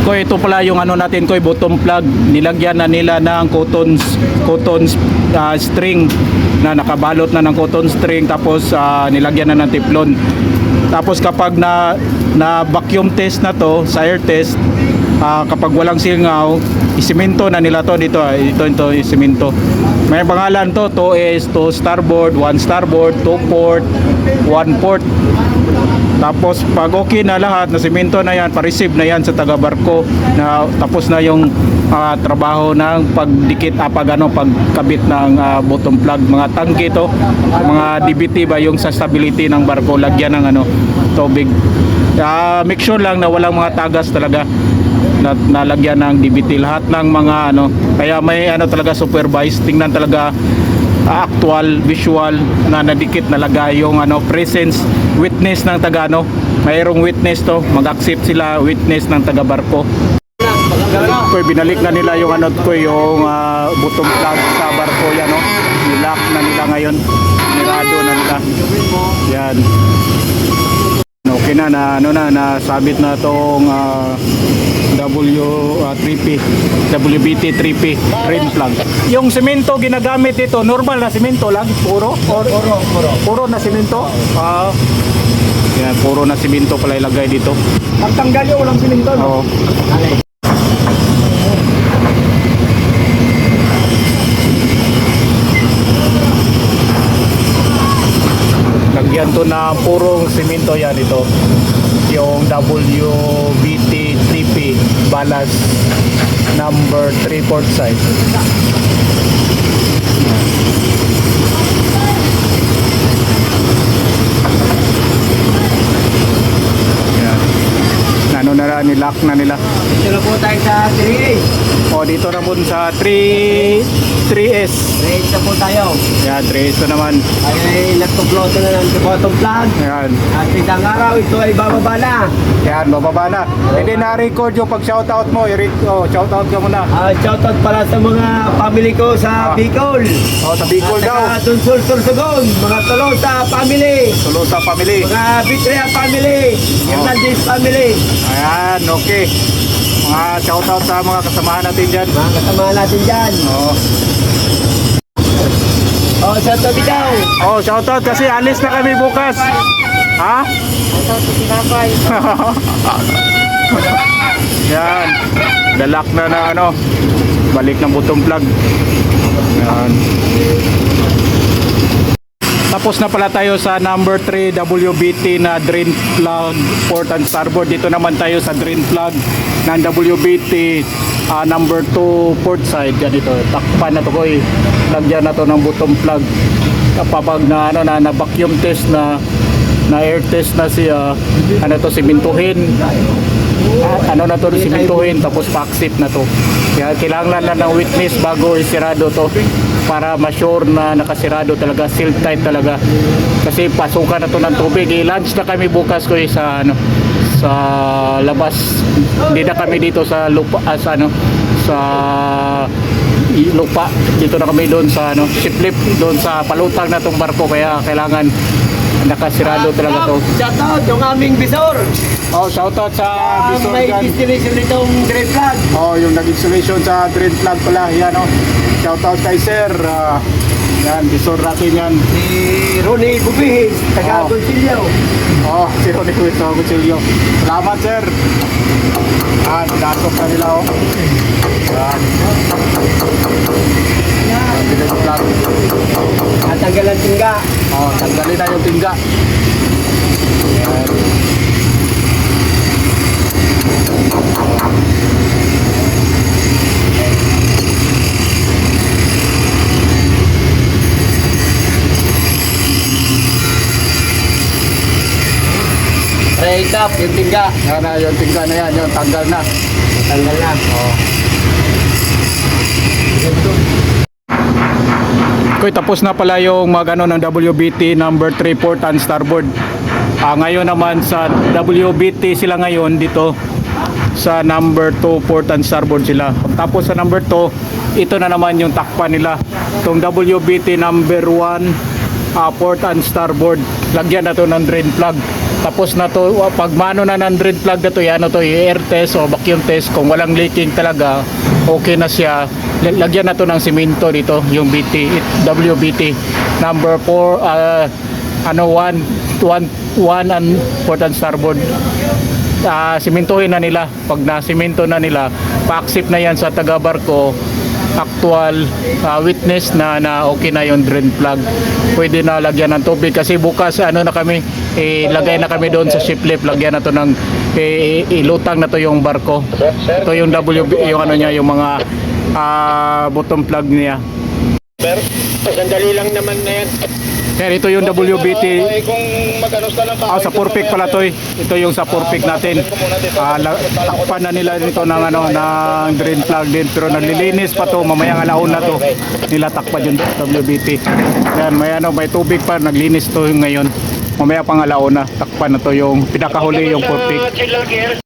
Ko ito pala yung ano natin ko, bottom plug. Nilagyan na nila ng cotton string na nakabalot na ng cotton string, tapos nilagyan na ng teflon. Tapos kapag na vacuum test na to, sa air test, kapag walang singaw, isimento na nila to dito. Ito isimento. May pangalan to. To is to starboard, 1 starboard, 2 port, 1 port. Tapos pag okay na lahat, na simento na yan, pa-receive na yan sa taga-barko, na tapos na yung trabaho ng pagdikit, pagkabit ng bottom plug. Mga tangke to, mga DBT ba yung sa stability ng barko, lagyan ng tubig. Make sure lang na walang mga tagas talaga na nalagyan ng DBT, lahat ng mga kaya may talaga supervise, tingnan talaga actual visual na nadikit na lagay yung presence, witness ng taga mayroong witness to, mag-accept sila witness ng taga barko. Koy binalik na nila yung yung bottom plug sa barko yan, nilock na nila ngayon, nirado na nila yan. Okay na nasabit na tong WBT 3P rim plug. Yung semento ginagamit ito, normal na semento lang, puro na semento. Yan, puro na semento pala ilagay dito. Pagtanggal yung walang semento, no? Oo. Lagyan to na purong semento yan ito. Yung WBT 3P ballast number 3 port side. Nilock na nila. Dito na po tayo sa 3A. Dito na po sa 3S. 3A na po tayo. Yan, 3S na naman. Ay, nagtuploto na ng bottom plug. Yan. At isang araw, ito ay bababa na. Yan, bababa na. Hindi na-record yung pag-shoutout mo. Shoutout ka muna. Shoutout pala sa mga family ko sa Bicol. Sa Bicol daw. At Dunsol, Sorsogon. Mga Tolosa family. Tolosa family. Mga Bitrea family. Hernandez family. Ayan, okay. Mga shoutout sa mga kasamahan natin dyan. Mga kasamahan natin dyan. Shoutout ikaw. Shoutout kasi alis na kami bukas. Ha? Shoutout sa Sinapay. Yan. Dalak na balik ng bottom plug. Yan. Tapos na pala tayo sa number 3 WBT na drain plug port and starboard. Dito naman tayo sa drain plug ng WBT number 2 port side. Yan dito, takpan na to ko lagyan na to ng bottom plug. Kapag na vacuum test na air test na siya, simintuhin. Simintuhin tapos pa-accept na to. Kaya kailangan lang ng witness bago isirado to, para ma-sure na nakasirado talaga, seal tight talaga. Kasi pasukan na to ng tubig. I-lunch na kami bukas ko sa sa labas. Hindi na kami dito sa lupa, sa lupa. Dito na kami doon sa shiplip, doon sa palutang na tong barko, kaya kailangan nakasirado talaga to. Shoutout yung aming bisor. Shoutout sa bisor may dyan. installation nitong drain plug. Yung nag-installation sa drain plug pala. Yan shoutout kay sir. Yan, bisor natin yan. Si Ronnie Bubihis, taga Gonsilio. Si Ronnie Bubihis, taga Gonsilio. Salamat sir. Datok na nila Yan. At tanggalan tingga. Tanggalin na yung tingga. Yan. Break up yung tingga. Yan na, yung tingga na yan. Yung tanggal na. Tanggal na. Okay, tapos na pala yung ng WBT number 3 port and starboard. Ngayon naman sa WBT sila ngayon dito sa number 2 port and starboard sila. Tapos sa number 2, ito na naman yung takpan nila. Itong WBT number 1 port and starboard. Lagyan na to ng drain plug. tapos na to. Pag mano na ng drain plug na to, yan to, air test o vacuum test, kung walang leaking talaga, okay na siya. Lagyan na to ng simento dito, yung BT, WBT number 4, 1 and port and starboard. Simentohin na nila. Pag nasimento na nila, pa-accept na yan sa taga-barko, actual witness na okay na yung drain plug. Pwede na lagyan ng tubig kasi bukas na kami, lagay na kami doon sa ship lift, lagyan na to ng ilutang na to yung barko. Ito yung yung ano niya, yung mga bottom plug niya. Pero sandali lang naman na yan. Yan, ito yung WBT. Ay, kung mag-anos ka lang Sa Purpic pala to. Ito yung sa Purpic natin. Takpan na nila dito ng ng drain plug din, pero naglilinis pa to, mamayang alauna to. Nila takpan yung WBT. Yan, may tubig pa, naglinis to ngayon. Mamaya pang alauna, takpan na to yung pinakahuli yung Purpic.